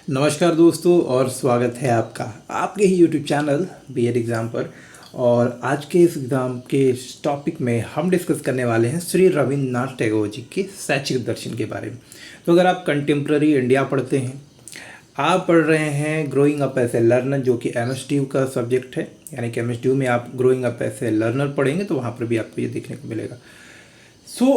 नमस्कार दोस्तों और स्वागत है आपका आपके ही यूट्यूब चैनल बीएड एग्ज़ाम पर। और आज के इस एग्ज़ाम के इस टॉपिक में हम डिस्कस करने वाले हैं श्री रविन्द्रनाथ टैगोर जी के शैक्षिक दर्शन के बारे में। तो अगर आप कंटेम्प्रेरी इंडिया पढ़ते हैं, आप पढ़ रहे हैं growing up as a learner जो कि एमएसडीयू का सब्जेक्ट है, यानी कि एमएसडीयू में आप growing up as a learner पढ़ेंगे तो वहाँ पर भी आपको ये देखने को मिलेगा।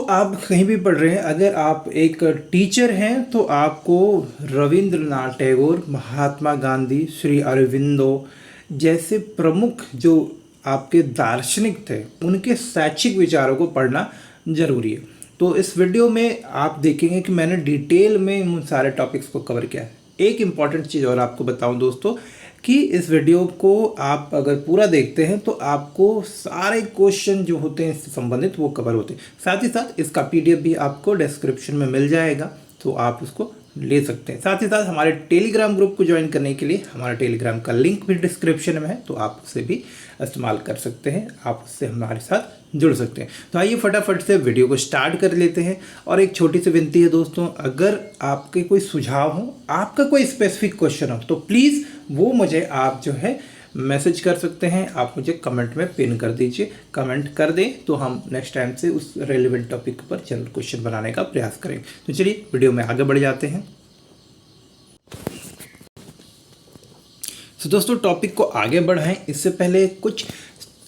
आप कहीं भी पढ़ रहे हैं, अगर आप एक टीचर हैं तो आपको रविंद्रनाथ टैगोर, महात्मा गांधी, श्री अरविंदो जैसे प्रमुख जो आपके दार्शनिक थे उनके शैक्षिक विचारों को पढ़ना ज़रूरी है। तो इस वीडियो में आप देखेंगे कि मैंने डिटेल में उन सारे टॉपिक्स को कवर किया है। एक इम्पॉर्टेंट चीज़ और आपको बताऊं दोस्तों कि इस वीडियो को आप अगर पूरा देखते हैं तो आपको सारे क्वेश्चन जो होते हैं इससे संबंधित वो कवर होते हैं। साथ ही साथ इसका पीडीएफ भी आपको डिस्क्रिप्शन में मिल जाएगा, तो आप उसको ले सकते हैं। साथ ही साथ हमारे टेलीग्राम ग्रुप को ज्वाइन करने के लिए हमारा टेलीग्राम का लिंक भी डिस्क्रिप्शन में है, तो आप उससे भी इस्तेमाल कर सकते हैं, आप उससे हमारे साथ जुड़ सकते हैं। तो आइए फटाफट से वीडियो को स्टार्ट कर लेते हैं। और एक छोटी सी विनती है दोस्तों, अगर आपके कोई सुझाव हो, आपका कोई स्पेसिफिक क्वेश्चन हो तो प्लीज़ वो मुझे आप जो है मैसेज कर सकते हैं, आप मुझे कमेंट में पिन कर दीजिए। कमेंट कर दें तो हम नेक्स्ट टाइम से उस रेलिवेंट टॉपिक पर जनरल क्वेश्चन बनाने का प्रयास करेंगे। तो चलिए वीडियो में आगे बढ़ जाते हैं। तो दोस्तों टॉपिक को आगे बढ़ाएं इससे पहले कुछ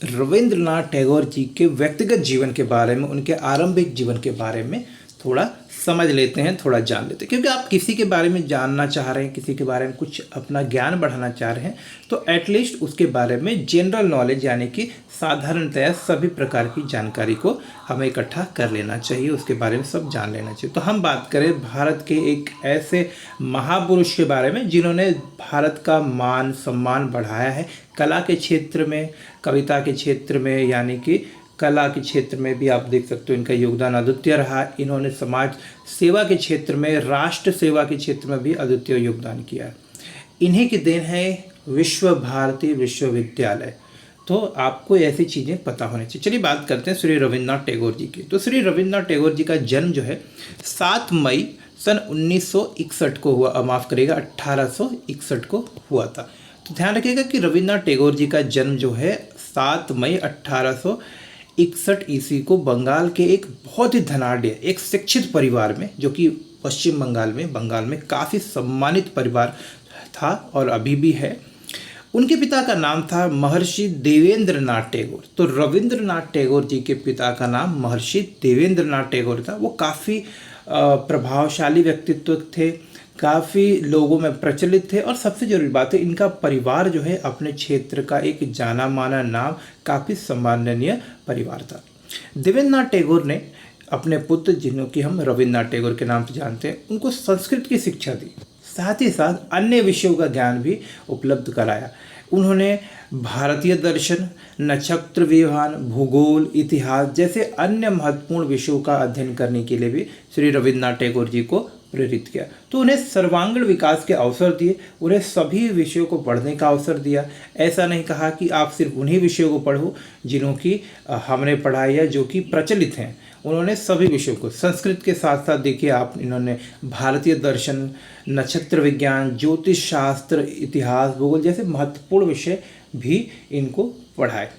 रविंद्रनाथ टैगोर जी के व्यक्तिगत जीवन के बारे में, उनके आरंभिक जीवन के बारे में थोड़ा समझ लेते हैं, थोड़ा जान लेते हैं। क्योंकि आप किसी के बारे में जानना चाह रहे हैं, किसी के बारे में कुछ अपना ज्ञान बढ़ाना चाह रहे हैं, तो एटलीस्ट उसके बारे में जनरल नॉलेज यानी कि साधारणतया सभी प्रकार की जानकारी को हमें इकट्ठा कर लेना चाहिए, उसके बारे में सब जान लेना चाहिए। तो हम बात करें भारत के एक ऐसे महापुरुष के बारे में जिन्होंने भारत का मान सम्मान बढ़ाया है, कला के क्षेत्र में, कविता के क्षेत्र में, यानी कि कला के क्षेत्र में भी आप देख सकते हो इनका योगदान अद्वितीय रहा। इन्होंने समाज सेवा के क्षेत्र में, राष्ट्र सेवा के क्षेत्र में भी अद्वितीय योगदान किया है। इन्हीं की देन है विश्व भारती विश्वविद्यालय। तो आपको ऐसी चीज़ें पता होनी चाहिए। चलिए बात करते हैं श्री रविन्द्रनाथ टैगोर जी की। तो श्री रविन्द्रनाथ टैगोर जी का जन्म जो है 7 मई सन 1961 को हुआ, माफ़ करिएगा 1861 को हुआ था। तो ध्यान रखिएगा कि रविन्द्रनाथ टैगोर जी का जन्म जो है 7 मई 1861 ईस्वी को बंगाल के एक बहुत ही धनाढ़, एक शिक्षित परिवार में, जो कि पश्चिम बंगाल में काफ़ी सम्मानित परिवार था और अभी भी है। उनके पिता का नाम था महर्षि देवेंद्रनाथ टैगोर। तो रविंद्रनाथ टैगोर जी के पिता का नाम महर्षि देवेंद्रनाथ टैगोर था। वो काफ़ी प्रभावशाली व्यक्तित्व थे, काफ़ी लोगों में प्रचलित थे, और सबसे जरूरी बात है इनका परिवार जो है अपने क्षेत्र का एक जाना माना नाम, काफ़ी सम्माननीय परिवार था। देवेंद्रनाथ टैगोर ने अपने पुत्र, जिन्हों की हम रविन्द्रनाथ टैगोर के नाम से जानते हैं, उनको संस्कृत की शिक्षा दी, साथ ही साथ अन्य विषयों का ज्ञान भी उपलब्ध कराया। उन्होंने भारतीय दर्शन, नक्षत्र विज्ञान, भूगोल, इतिहास जैसे अन्य महत्वपूर्ण विषयों का अध्ययन करने के लिए भी श्री रविन्द्रनाथ टैगोर जी को प्रेरित किया। तो उन्हें सर्वांगीण विकास के अवसर दिए, उन्हें सभी विषयों को पढ़ने का अवसर दिया। ऐसा नहीं कहा कि आप सिर्फ उन्हीं विषयों को पढ़ो जिन्हों की हमने पढ़ाई है, जो कि प्रचलित हैं। उन्होंने सभी विषयों को, संस्कृत के साथ साथ देखिए आप, इन्होंने भारतीय दर्शन, नक्षत्र विज्ञान, ज्योतिष शास्त्र, इतिहास, भूगोल जैसे महत्वपूर्ण विषय भी इनको पढ़ाए।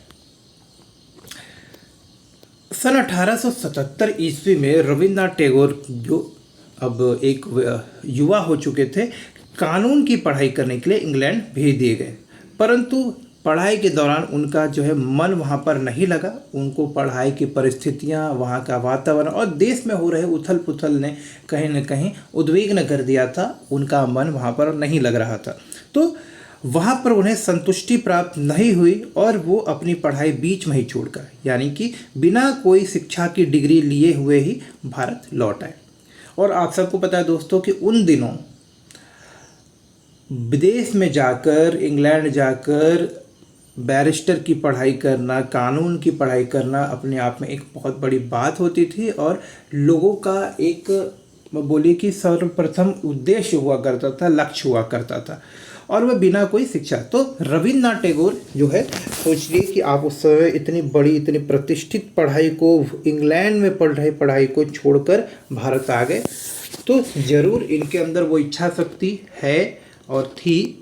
सन 1877 ईस्वी में रविन्द्रनाथ टैगोर, जो अब एक युवा हो चुके थे, कानून की पढ़ाई करने के लिए इंग्लैंड भेज दिए गए। परंतु पढ़ाई के दौरान उनका जो है मन वहाँ पर नहीं लगा। उनको पढ़ाई की परिस्थितियाँ, वहाँ का वातावरण और देश में हो रहे उथल पुथल ने कहीं न कहीं उद्विग्न कर दिया था। उनका मन वहाँ पर नहीं लग रहा था, तो वहाँ पर उन्हें संतुष्टि प्राप्त नहीं हुई और वो अपनी पढ़ाई बीच में ही छोड़कर, यानी कि बिना कोई शिक्षा की डिग्री लिए हुए ही भारत लौट आए। और आप सबको पता है दोस्तों कि उन दिनों विदेश में जाकर, इंग्लैंड जाकर बैरिस्टर की पढ़ाई करना, कानून की पढ़ाई करना अपने आप में एक बहुत बड़ी बात होती थी, और लोगों का एक बोलिए कि सर्वप्रथम उद्देश्य हुआ करता था, लक्ष्य हुआ करता था, और वह बिना कोई शिक्षा। तो रविन्द्रनाथ टैगोर जो है, सोचिए कि आप उस समय इतनी बड़ी, इतनी प्रतिष्ठित पढ़ाई को, इंग्लैंड में पढ़ रहे पढ़ाई को छोड़कर भारत आ गए। तो ज़रूर इनके अंदर वो इच्छा शक्ति है, और थी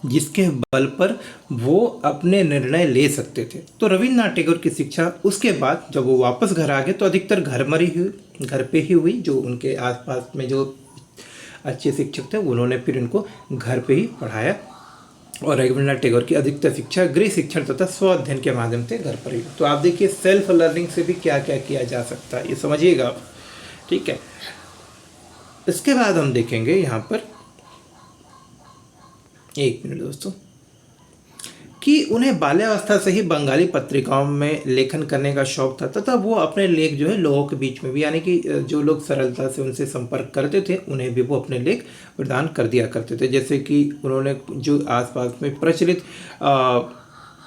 जिसके बल पर वो अपने निर्णय ले सकते थे। तो रविन्द्रनाथ टैगोर की शिक्षा उसके बाद जब वो वापस घर आ गए तो अधिकतर घर पे ही हुई। जो उनके आसपास में जो अच्छे शिक्षक थे उन्होंने फिर उनको घर पे ही पढ़ाया और रविन्द्रनाथ टैगोर की अधिकतर शिक्षा गृह शिक्षण तथा स्व अध्ययन के माध्यम से घर पर ही। तो आप देखिए सेल्फ लर्निंग से भी क्या क्या किया जा सकता है, ये समझिएगा आप। ठीक है, इसके बाद हम देखेंगे यहाँ पर, एक मिनट दोस्तों, कि उन्हें बाल्यावस्था से ही बंगाली पत्रिकाओं में लेखन करने का शौक था तथा वो अपने लेख जो है लोगों के बीच में भी, यानी कि जो लोग सरलता से उनसे संपर्क करते थे उन्हें भी वो अपने लेख प्रदान कर दिया करते थे। जैसे कि उन्होंने जो आसपास में प्रचलित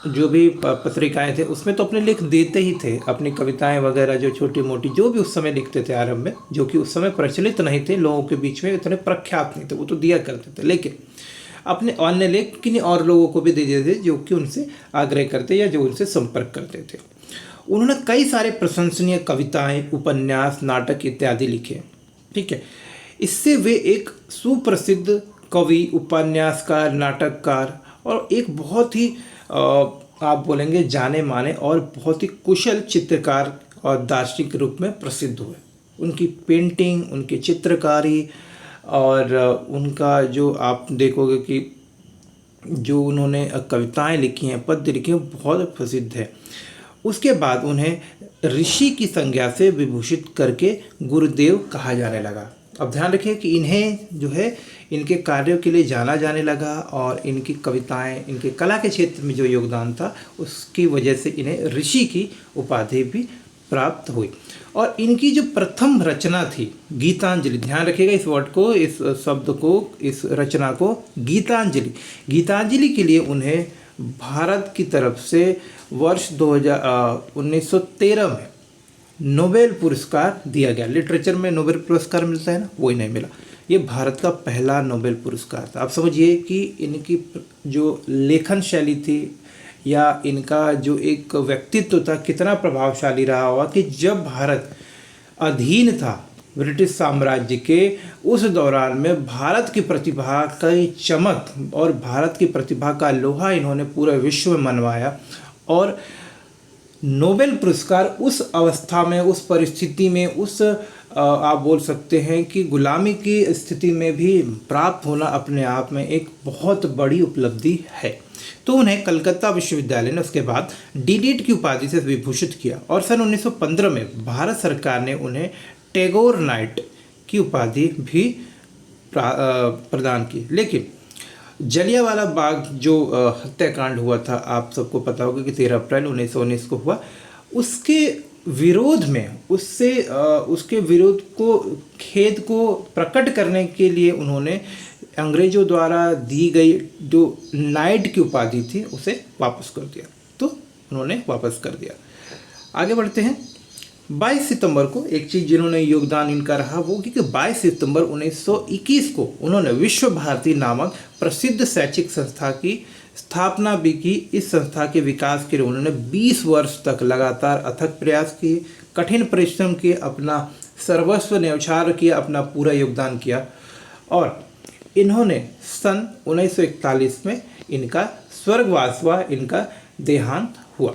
जो भी पत्रिकाएं थे उसमें तो अपने लेख देते ही थे, अपनी कविताएं वगैरह जो छोटी मोटी जो भी उस समय लिखते थे आरंभ में, जो कि उस समय प्रचलित नहीं थे, लोगों के बीच में इतने प्रख्यात नहीं थे, वो तो दिया करते थे। लेकिन अपने अन्य लेख किन्हीं और लोगों को भी दे देते थे जो कि उनसे आग्रह करते या जो उनसे संपर्क करते थे। उन्होंने कई सारे प्रशंसनीय कविताएं, उपन्यास, नाटक इत्यादि लिखे। ठीक है, इससे वे एक सुप्रसिद्ध कवि, उपन्यासकार, नाटककार और एक बहुत ही आप बोलेंगे जाने माने और बहुत ही कुशल चित्रकार और दार्शनिक के रूप में प्रसिद्ध हुए। उनकी पेंटिंग, उनकी चित्रकारी और उनका जो आप देखोगे कि जो उन्होंने कविताएं लिखी हैं, पद्य लिखे हैं, बहुत प्रसिद्ध है। उसके बाद उन्हें ऋषि की संज्ञा से विभूषित करके गुरुदेव कहा जाने लगा। अब ध्यान रखिए कि इन्हें जो है इनके कार्यों के लिए जाना जाने लगा और इनकी कविताएं, इनके कला के क्षेत्र में जो योगदान था उसकी वजह से इन्हें ऋषि की उपाधि भी प्राप्त हुई। और इनकी जो प्रथम रचना थी गीतांजलि, ध्यान रखिएगा इस वर्ड को, इस शब्द को, इस रचना को, गीतांजलि। गीतांजलि के लिए उन्हें भारत की तरफ से वर्ष 1913 में नोबेल पुरस्कार दिया गया। लिटरेचर में नोबेल पुरस्कार मिलता है ना, वही नहीं मिला। ये भारत का पहला नोबेल पुरस्कार था। आप समझिए कि इनकी जो लेखन शैली थी या इनका जो एक व्यक्तित्व था कितना प्रभावशाली रहा होगा कि जब भारत अधीन था ब्रिटिश साम्राज्य के, उस दौरान में भारत की प्रतिभा का चमक और भारत की प्रतिभा का लोहा इन्होंने पूरे विश्व में मनवाया। और नोबेल पुरस्कार उस अवस्था में, उस परिस्थिति में, उस आप बोल सकते हैं कि गुलामी की स्थिति में भी प्राप्त होना अपने आप में एक बहुत बड़ी उपलब्धि है। तो उन्हें कलकत्ता विश्वविद्यालय ने उसके बाद डीलिट की उपाधि से विभूषित किया और सन 1915 में भारत सरकार ने उन्हें टैगोर नाइट की उपाधि भी प्रदान की। लेकिन जलियांवाला बाग जो हत्याकांड हुआ था, आप सबको पता होगा कि 13 अप्रैल 1919 को हुआ, उसके विरोध में उसके विरोध को, खेद को प्रकट करने के लिए उन्होंने अंग्रेजों द्वारा दी गई जो नाइट की उपाधि थी उसे वापस कर दिया। तो उन्होंने वापस कर दिया। आगे बढ़ते हैं। 22 सितंबर को एक चीज़ जिन्होंने योगदान इनका रहा वो कि 22 सितंबर 1921 को उन्होंने विश्व भारती नामक प्रसिद्ध शैक्षिक संस्था की स्थापना भी की। इस संस्था के विकास के लिए उन्होंने 20 वर्ष तक लगातार अथक प्रयास किए, कठिन परिश्रम किए, अपना सर्वस्व न्यौछावर किया, अपना पूरा योगदान किया और इन्होंने सन 1941 में इनका स्वर्गवास हुआ, इनका देहांत हुआ।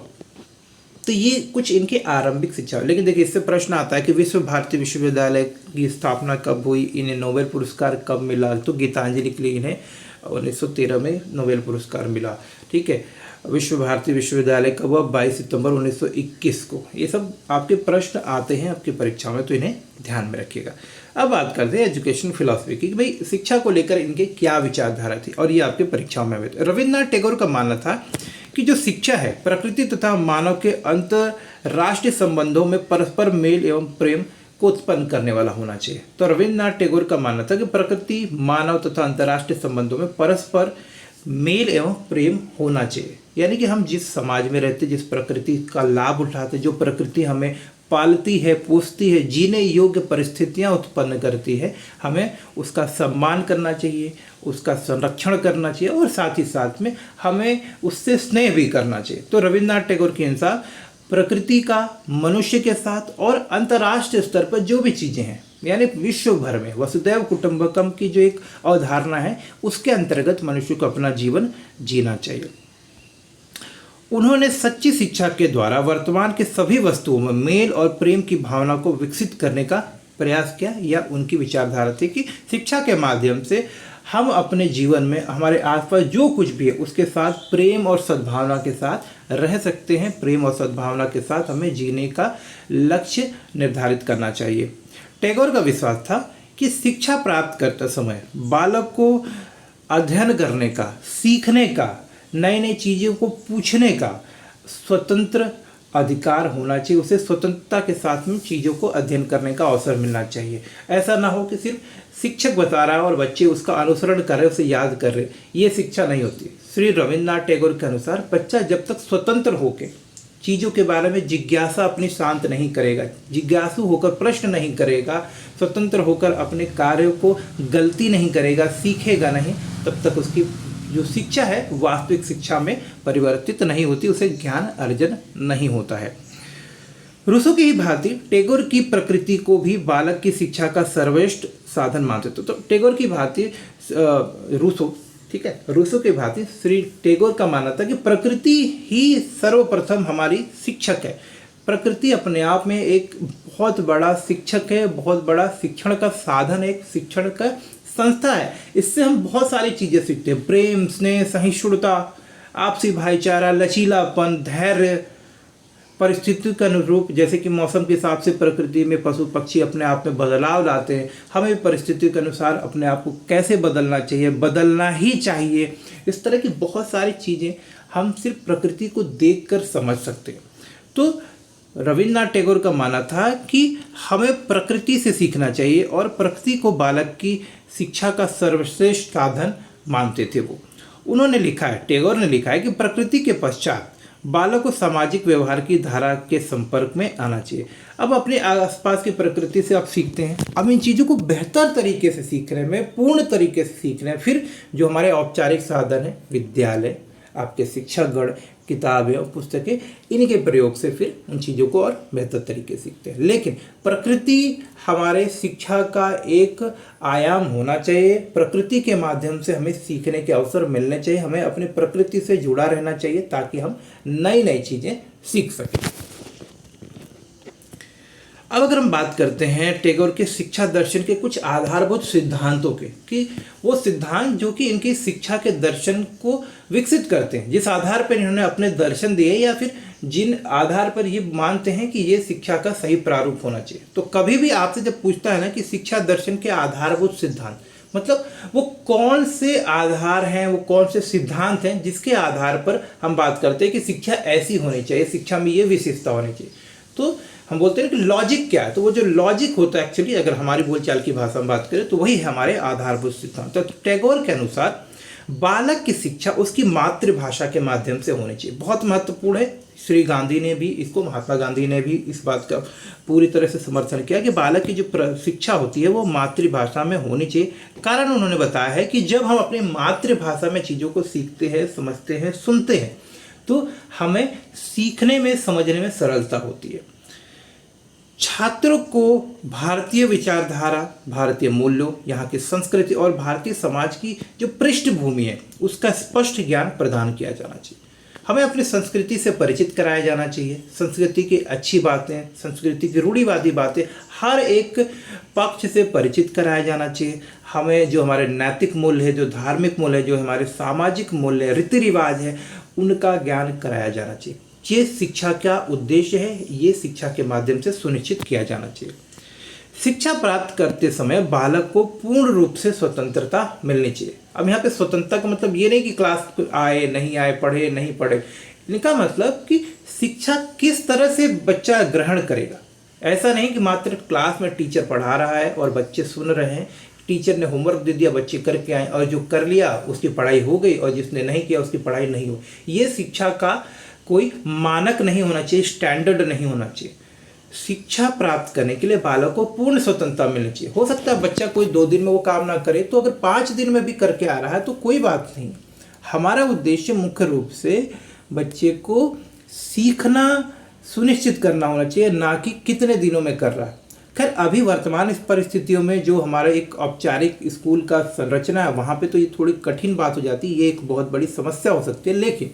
तो ये कुछ इनकी आरंभिक शिक्षा। लेकिन देखिए इससे प्रश्न आता है कि विश्व भारती विश्वविद्यालय की स्थापना कब हुई, इन्हें नोबेल पुरस्कार कब मिला। तो गीतांजलि के लिए इन्हें 1913 में नोबेल पुरस्कार मिला। ठीक है, विश्व भारती विश्वविद्यालय कब हुआ, 22 सितंबर 1921 को। ये सब आपके प्रश्न आते हैं आपकी परीक्षा में, तो इन्हें ध्यान में रखिएगा। अब बात करते हैं एजुकेशन फिलॉसफी की, भाई शिक्षा को लेकर इनके क्या विचारधारा थी और ये आपके परीक्षाओं में हुए थे। रविन्द्रनाथ टैगोर का मानना था कि जो शिक्षा है प्रकृति तथा मानव के अंतरराष्ट्रीय संबंधों में परस्पर मेल एवं प्रेम को उत्पन्न करने वाला होना चाहिए। तो रविन्द्रनाथ टैगोर का मानना था कि प्रकृति, मानव तथा अंतर्राष्ट्रीय संबंधों में परस्पर मेल एवं प्रेम होना चाहिए। यानी कि हम जिस समाज में रहते, जिस प्रकृति का लाभ उठाते, जो प्रकृति हमें पालती है, पोसती है, जीने योग्य परिस्थितियां उत्पन्न करती है, हमें उसका सम्मान करना चाहिए, उसका संरक्षण करना चाहिए और साथ ही साथ में हमें उससे स्नेह भी करना चाहिए। तो रविन्द्रनाथ टैगोर के अनुसार प्रकृति का मनुष्य के साथ और अंतर्राष्ट्रीय स्तर पर जो भी चीज़ें हैं यानी विश्व भर में वसुदैव कुटुंबकम की जो एक अवधारणा है उसके अंतर्गत मनुष्य को अपना जीवन जीना चाहिए। उन्होंने सच्ची शिक्षा के द्वारा वर्तमान के सभी वस्तुओं में मेल और प्रेम की भावना को विकसित करने का प्रयास किया। या उनकी विचारधारा थी कि शिक्षा के माध्यम से हम अपने जीवन में हमारे आसपास जो कुछ भी है उसके साथ प्रेम और सद्भावना के साथ रह सकते हैं। प्रेम और सद्भावना के साथ हमें जीने का लक्ष्य निर्धारित करना चाहिए। टैगोर का विश्वास था कि शिक्षा प्राप्त करते समय बालक को अध्ययन करने का, सीखने का, नई नई चीज़ों को पूछने का स्वतंत्र अधिकार होना चाहिए। उसे स्वतंत्रता के साथ में चीज़ों को अध्ययन करने का अवसर मिलना चाहिए। ऐसा ना हो कि सिर्फ शिक्षक बता रहा है और बच्चे उसका अनुसरण कर रहे, उसे याद कर रहे, ये शिक्षा नहीं होती। श्री रविन्द्रनाथ टैगोर के अनुसार बच्चा जब तक स्वतंत्र होकर चीज़ों के बारे में जिज्ञासा अपनी शांत नहीं करेगा, जिज्ञासु होकर प्रश्न नहीं करेगा, स्वतंत्र होकर अपने कार्यों को गलती नहीं करेगा, सीखेगा नहीं, तब तक उसकी जो शिक्षा है वास्तविक शिक्षा में परिवर्तित नहीं होती, उसे ज्ञान अर्जन नहीं होता है। रूसो की ही भांति टैगोर की प्रकृति को भी बालक की शिक्षा का सर्वश्रेष्ठ साधन मानते थे। तो टैगोर की भांति रूसो, ठीक है, रूसो की भांति श्री टैगोर का मानना था कि प्रकृति ही सर्वप्रथम हमारी शिक्षक है। प्रकृति अपने आप में एक बहुत बड़ा शिक्षक है, बहुत बड़ा शिक्षण का साधन है, एक शिक्षण का संस्था है। इससे हम बहुत सारी चीज़ें सीखते हैं, प्रेम, स्नेह, सहिष्णुता, आपसी भाईचारा, लचीलापन, धैर्य, परिस्थिति के अनुरूप, जैसे कि मौसम के हिसाब से प्रकृति में पशु पक्षी अपने आप में बदलाव लाते हैं, हमें परिस्थिति के अनुसार अपने आप को कैसे बदलना चाहिए, बदलना ही चाहिए। इस तरह की बहुत सारी चीज़ें हम सिर्फ प्रकृति को देखकर समझ सकते हैं। तो रविन्द्रनाथ टैगोर का मानना था कि हमें प्रकृति से सीखना चाहिए और प्रकृति को बालक की शिक्षा का सर्वश्रेष्ठ साधन मानते थे वो। उन्होंने लिखा है, टैगोर ने लिखा है कि प्रकृति के पश्चात बालक को सामाजिक व्यवहार की धारा के संपर्क में आना चाहिए। अब अपने आसपास की प्रकृति से आप सीखते हैं, अब इन चीज़ों को बेहतर तरीके से सीख रहे हैं, पूर्ण तरीके से सीख रहे हैं। फिर जो हमारे औपचारिक साधन है, विद्यालय, आपके शिक्षकगण, किताबें और पुस्तकें, इनके प्रयोग से फिर उन चीज़ों को और बेहतर तरीके से सीखते हैं। लेकिन प्रकृति हमारे शिक्षा का एक आयाम होना चाहिए। प्रकृति के माध्यम से हमें सीखने के अवसर मिलने चाहिए, हमें अपनी प्रकृति से जुड़ा रहना चाहिए ताकि हम नई नई चीज़ें सीख सकें। अब अगर हम बात करते हैं टैगोर के शिक्षा दर्शन के कुछ आधारभूत सिद्धांतों के, कि वो सिद्धांत जो कि इनकी शिक्षा के दर्शन को विकसित करते हैं, जिस आधार पर इन्होंने अपने दर्शन दिए या फिर जिन आधार पर ये मानते हैं कि ये शिक्षा का सही प्रारूप होना चाहिए। तो कभी भी आपसे जब पूछता है ना कि शिक्षा दर्शन के आधारभूत सिद्धांत, मतलब वो कौन से आधार हैं, वो कौन से सिद्धांत हैं जिसके आधार पर हम बात करते हैं कि शिक्षा ऐसी होनी चाहिए, शिक्षा में ये विशेषता होनी चाहिए। तो हम बोलते हैं कि लॉजिक क्या है। तो वो जो लॉजिक होता है एक्चुअली, अगर हमारी बोलचाल की भाषा में बात करें तो वही है हमारे आधारभूत सिद्धांत। तो टैगोर के अनुसार बालक की शिक्षा उसकी मातृभाषा के माध्यम से होनी चाहिए। बहुत महत्वपूर्ण है। श्री गांधी ने भी इसको, महात्मा गांधी ने भी इस बात का पूरी तरह से समर्थन किया कि बालक की जो शिक्षा होती है वो मातृभाषा में होनी चाहिए। कारण उन्होंने बताया है कि जब हम अपनी मातृभाषा में चीज़ों को सीखते हैं, समझते हैं, सुनते हैं, तो हमें सीखने में, समझने में सरलता होती है। छात्रों को भारतीय विचारधारा, भारतीय मूल्यों, यहाँ की संस्कृति और भारतीय समाज की जो पृष्ठभूमि है उसका स्पष्ट ज्ञान प्रदान किया जाना चाहिए। हमें अपनी संस्कृति से परिचित कराया जाना चाहिए। संस्कृति की अच्छी बातें, संस्कृति की रूढ़िवादी बातें हर एक पक्ष से परिचित कराया जाना चाहिए। हमें जो हमारे नैतिक मूल्य है, जो धार्मिक मूल्य है, जो हमारे सामाजिक मूल्य है, रीति रिवाज है, उनका ज्ञान कराया जाना चाहिए। ये शिक्षा का उद्देश्य है, ये शिक्षा के माध्यम से सुनिश्चित किया जाना चाहिए। शिक्षा प्राप्त करते समय बालक को पूर्ण रूप से स्वतंत्रता मिलनी चाहिए। अब यहाँ पे स्वतंत्रता का मतलब ये नहीं कि क्लास आए नहीं आए, पढ़े नहीं पढ़े, इनका मतलब कि शिक्षा किस तरह से बच्चा ग्रहण करेगा। ऐसा नहीं कि मात्र क्लास में टीचर पढ़ा रहा है और बच्चे सुन रहे हैं, टीचर ने होमवर्क दे दिया, बच्चे करके आए और जो कर लिया उसकी पढ़ाई हो गई और जिसने नहीं किया उसकी पढ़ाई नहीं हो। ये शिक्षा का कोई मानक नहीं होना चाहिए, स्टैंडर्ड नहीं होना चाहिए। शिक्षा प्राप्त करने के लिए बालक को पूर्ण स्वतंत्रता मिलनी चाहिए। हो सकता है बच्चा कोई 2 दिन में वो काम ना करे, तो अगर 5 दिन में भी करके आ रहा है तो कोई बात नहीं। हमारा उद्देश्य मुख्य रूप से बच्चे को सीखना सुनिश्चित करना होना चाहिए, ना कि कितने दिनों में कर रहा है। खैर अभी वर्तमान इस परिस्थितियों में जो हमारा एक औपचारिक स्कूल का संरचना है वहाँ पे तो ये थोड़ी कठिन बात हो जाती है, ये एक बहुत बड़ी समस्या हो सकती है। लेकिन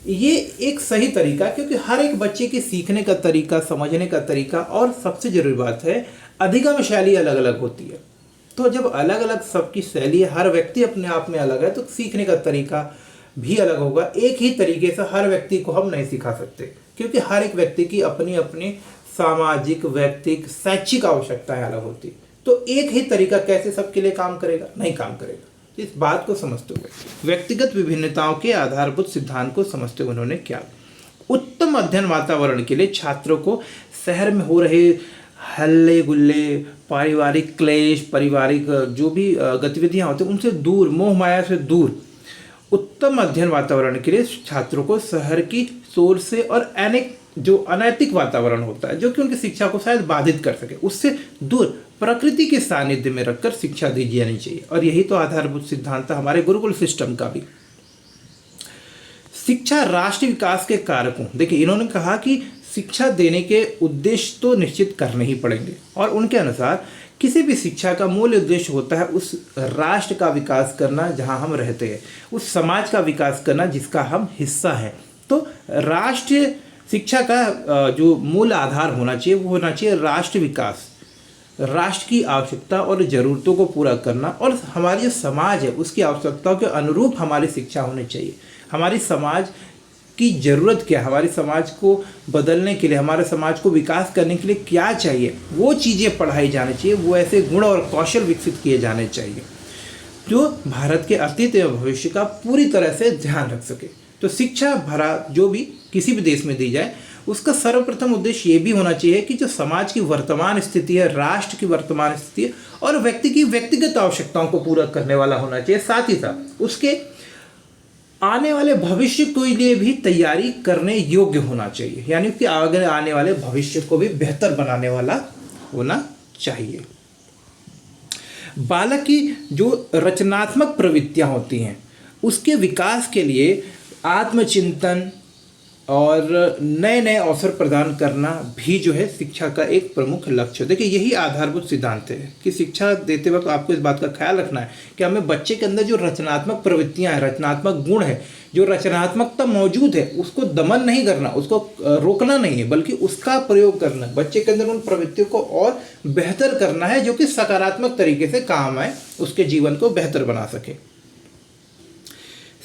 ये एक सही तरीका, क्योंकि हर एक बच्चे के सीखने का तरीका, समझने का तरीका और सबसे ज़रूरी बात है अधिगम शैली अलग अलग होती है। तो जब अलग अलग सबकी शैली है, हर व्यक्ति अपने आप में अलग है, तो सीखने का तरीका भी अलग होगा। एक ही तरीके से हर व्यक्ति को हम नहीं सिखा सकते, क्योंकि हर एक व्यक्ति की अपनी अपनी सामाजिक, व्यक्तिक, शैक्षिक आवश्यकताएं अलग होती। तो एक ही तरीका कैसे सबके लिए काम करेगा? नहीं काम करेगा। इस बात को समझते हुए व्यक्तिगत विभिन्नताओं के आधारभूत सिद्धांत को समझते हुए उन्होंने क्या, उत्तम अध्ययन वातावरण के लिए छात्रों को शहर में हो रहे हल्ले गुल्ले, पारिवारिक क्लेश, पारिवारिक जो भी गतिविधियां होती हैं उनसे दूर, मोह माया से दूर, उत्तम अध्ययन वातावरण के लिए छात्रों को शहर की शोर से और जो अनैतिक वातावरण होता है जो कि उनकी शिक्षा को शायद बाधित कर सके, उससे दूर प्रकृति के सानिध्य में रखकर शिक्षा दी जानी चाहिए। और यही तो आधारभूत सिद्धांत है हमारे गुरुकुल सिस्टम का भी। शिक्षा राष्ट्र विकास के कारकों, देखिए इन्होंने कहा कि शिक्षा देने के उद्देश्य तो निश्चित करने ही पड़ेंगे, और उनके अनुसार किसी भी शिक्षा का मूल उद्देश्य होता है उस राष्ट्र का विकास करना जहां हम रहते हैं, उस समाज का विकास करना जिसका हम हिस्सा हैं। तो राष्ट्रीय शिक्षा का जो मूल आधार होना चाहिए वो होना चाहिए राष्ट्र विकास, राष्ट्र की आवश्यकता और ज़रूरतों को पूरा करना, और हमारी जो समाज है उसकी आवश्यकताओं के अनुरूप हमारी शिक्षा होनी चाहिए। हमारी समाज की ज़रूरत क्या है, हमारे समाज को बदलने के लिए, हमारे समाज को विकास करने के लिए क्या चाहिए, वो चीज़ें पढ़ाई जानी चाहिए। वो ऐसे गुण और कौशल विकसित किए जाने चाहिए जो भारत के अतीत एवं भविष्य का पूरी तरह से ध्यान रख सके। तो शिक्षा भरा जो भी किसी भी देश में दी जाए उसका सर्वप्रथम उद्देश्य ये भी होना चाहिए कि जो समाज की वर्तमान स्थिति है, राष्ट्र की वर्तमान स्थिति है और व्यक्ति की व्यक्तिगत आवश्यकताओं को पूरा करने वाला होना चाहिए। साथ ही साथ उसके आने वाले भविष्य के लिए भी तैयारी करने योग्य होना चाहिए, यानी कि आगे आने वाले भविष्य को भी बेहतर बनाने वाला होना चाहिए। बालक की जो रचनात्मक प्रवृत्तियां होती हैं उसके विकास के लिए आत्मचिंतन और नए नए अवसर प्रदान करना भी जो है शिक्षा का एक प्रमुख लक्ष्य है। देखिए यही आधारभूत सिद्धांत है कि शिक्षा देते वक्त आपको इस बात का ख्याल रखना है कि हमें बच्चे के अंदर जो रचनात्मक प्रवृत्तियां हैं, रचनात्मक गुण है, जो रचनात्मकता मौजूद है उसको दमन नहीं करना, उसको रोकना नहीं है, बल्कि उसका प्रयोग करना है। बच्चे के अंदर उन प्रवृत्तियों को और बेहतर करना है जो कि सकारात्मक तरीके से काम आए, उसके जीवन को बेहतर बना सके।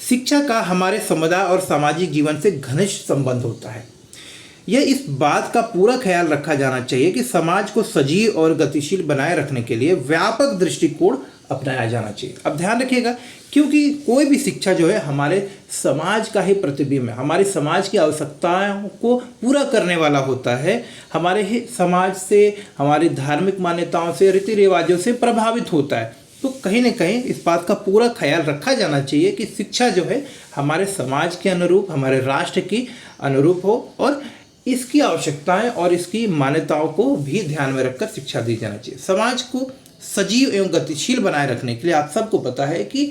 शिक्षा का हमारे समुदाय और सामाजिक जीवन से घनिष्ठ संबंध होता है। यह इस बात का पूरा ख्याल रखा जाना चाहिए कि समाज को सजीव और गतिशील बनाए रखने के लिए व्यापक दृष्टिकोण अपनाया जाना चाहिए। अब ध्यान रखिएगा, क्योंकि कोई भी शिक्षा जो है हमारे समाज का ही प्रतिबिंब है, हमारे समाज की आवश्यकताओं को पूरा करने वाला होता है, हमारे ही समाज से, हमारी धार्मिक मान्यताओं से, रीति रिवाजों से प्रभावित होता है। तो कहीं ना कहीं इस बात का पूरा ख्याल रखा जाना चाहिए कि शिक्षा जो है हमारे समाज के अनुरूप, हमारे राष्ट्र की अनुरूप हो, और इसकी आवश्यकताएं और इसकी मान्यताओं को भी ध्यान में रखकर शिक्षा दी जाना चाहिए। समाज को सजीव एवं गतिशील बनाए रखने के लिए आप सबको पता है कि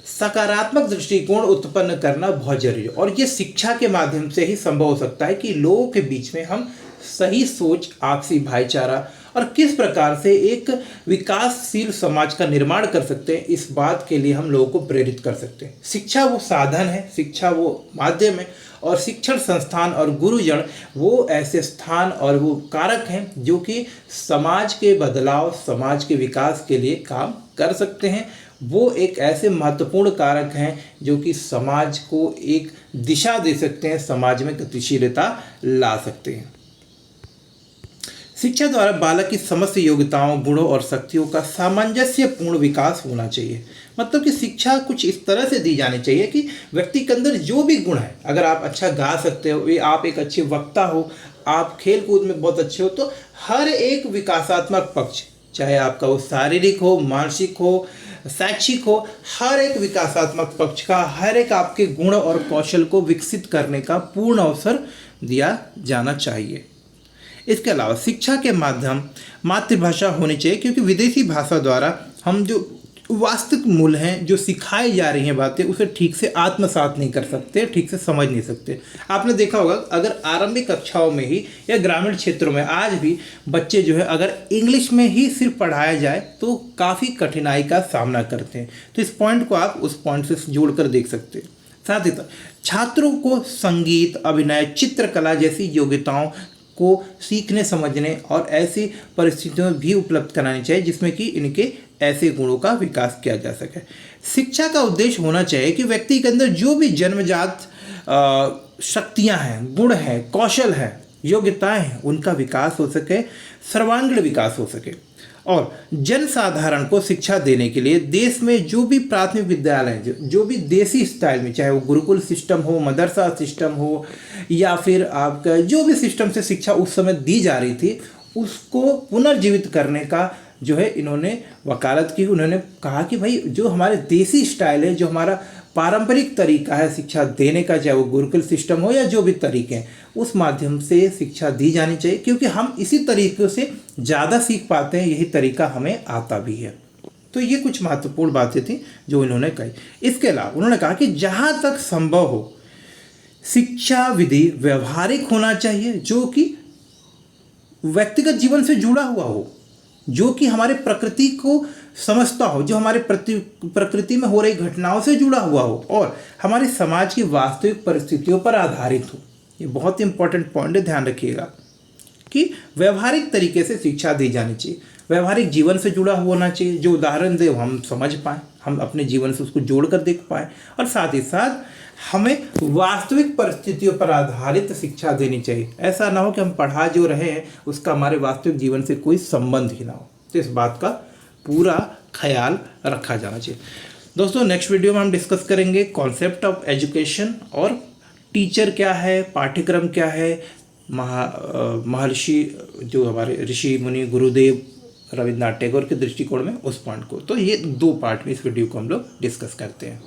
सकारात्मक दृष्टिकोण उत्पन्न करना बहुत जरूरी है, और ये शिक्षा के माध्यम से ही संभव हो सकता है कि लोगों के बीच में हम सही सोच, आपसी भाईचारा और किस प्रकार से एक विकासशील समाज का निर्माण कर सकते हैं, इस बात के लिए हम लोगों को प्रेरित कर सकते हैं। शिक्षा वो साधन है, शिक्षा वो माध्यम है, और शिक्षण संस्थान और गुरुजन वो ऐसे स्थान और वो कारक हैं जो कि समाज के बदलाव, समाज के विकास के लिए काम कर सकते हैं। वो एक ऐसे महत्वपूर्ण कारक हैं जो कि समाज को एक दिशा दे सकते हैं, समाज में गतिशीलता ला सकते हैं। शिक्षा द्वारा बालक की समस्त योग्यताओं, गुणों और शक्तियों का सामंजस्यपूर्ण विकास होना चाहिए। मतलब कि शिक्षा कुछ इस तरह से दी जानी चाहिए कि व्यक्ति के अंदर जो भी गुण है, अगर आप अच्छा गा सकते हो, आप एक अच्छे वक्ता हो, आप खेल कूद में बहुत अच्छे हो, तो हर एक विकासात्मक पक्ष, चाहे आपका वो शारीरिक हो, मानसिक हो, शैक्षिक हो, हर एक विकासात्मक पक्ष का, हर एक आपके गुण और कौशल को विकसित करने का पूर्ण अवसर दिया जाना चाहिए। इसके अलावा शिक्षा के माध्यम मातृभाषा होनी चाहिए, क्योंकि विदेशी भाषा द्वारा हम जो वास्तविक मूल्य हैं, जो सिखाई जा रही हैं बातें, उसे ठीक से आत्मसात नहीं कर सकते, ठीक से समझ नहीं सकते। आपने देखा होगा अगर आरंभिक कक्षाओं में ही या ग्रामीण क्षेत्रों में आज भी बच्चे जो है अगर इंग्लिश में ही सिर्फ पढ़ाया जाए तो काफ़ी कठिनाई का सामना करते हैं। तो इस पॉइंट को आप उस पॉइंट से जोड़कर देख सकते हैं। साथ ही साथ छात्रों को संगीत, अभिनय, चित्रकला जैसी योग्यताओं को सीखने समझने और ऐसी परिस्थितियों में भी उपलब्ध करानी चाहिए जिसमें कि इनके ऐसे गुणों का विकास किया जा सके। शिक्षा का उद्देश्य होना चाहिए कि व्यक्ति के अंदर जो भी जन्मजात शक्तियां हैं, गुण हैं, कौशल हैं, योग्यताएं हैं, उनका विकास हो सके, सर्वांगीण विकास हो सके। और जनसाधारण को शिक्षा देने के लिए देश में जो भी प्राथमिक विद्यालय हैं, जो भी देसी स्टाइल में, चाहे वो गुरुकुल सिस्टम हो, मदरसा सिस्टम हो, या फिर आपका जो भी सिस्टम से शिक्षा उस समय दी जा रही थी, उसको पुनर्जीवित करने का जो है इन्होंने वकालत की। उन्होंने कहा कि भाई जो हमारे देसी स्टाइल है, जो हमारा पारंपरिक तरीका है शिक्षा देने का, चाहे वो गुरुकुल सिस्टम हो या जो भी तरीके हैं, उस माध्यम से शिक्षा दी जानी चाहिए, क्योंकि हम इसी तरीके से ज़्यादा सीख पाते हैं, यही तरीका हमें आता भी है। तो ये कुछ महत्वपूर्ण बातें थी जो इन्होंने कही। इसके अलावा उन्होंने कहा कि जहाँ तक संभव हो शिक्षा विधि व्यवहारिक होना चाहिए, जो कि व्यक्तिगत जीवन से जुड़ा हुआ हो, जो कि हमारे प्रकृति को समझता हो, जो हमारे प्रकृति में हो रही घटनाओं से जुड़ा हुआ हो और हमारे समाज की वास्तविक परिस्थितियों पर आधारित हो। ये बहुत ही इंपॉर्टेंट पॉइंट है, ध्यान रखिएगा कि व्यवहारिक तरीके से शिक्षा दी जानी चाहिए, व्यवहारिक जीवन से जुड़ा हुआ होना चाहिए, जो उदाहरण दे हम समझ पाएँ, हम अपने जीवन से उसको जोड़ कर देख पाएँ, और साथ ही साथ हमें वास्तविक परिस्थितियों पर आधारित शिक्षा देनी चाहिए। ऐसा ना हो कि हम पढ़ा जो रहे हैं उसका हमारे वास्तविक जीवन से कोई संबंध ही ना हो। तो इस बात का पूरा ख्याल रखा जाना चाहिए। दोस्तों, नेक्स्ट वीडियो में हम डिस्कस करेंगे कॉन्सेप्ट ऑफ एजुकेशन और टीचर क्या है, पाठ्यक्रम क्या है, महर्षि जो हमारे ऋषि मुनि गुरुदेव रविन्द्रनाथ टैगोर के दृष्टिकोण में उस पॉइंट को। तो ये 2 पार्ट में इस वीडियो को हम लोग डिस्कस करते हैं।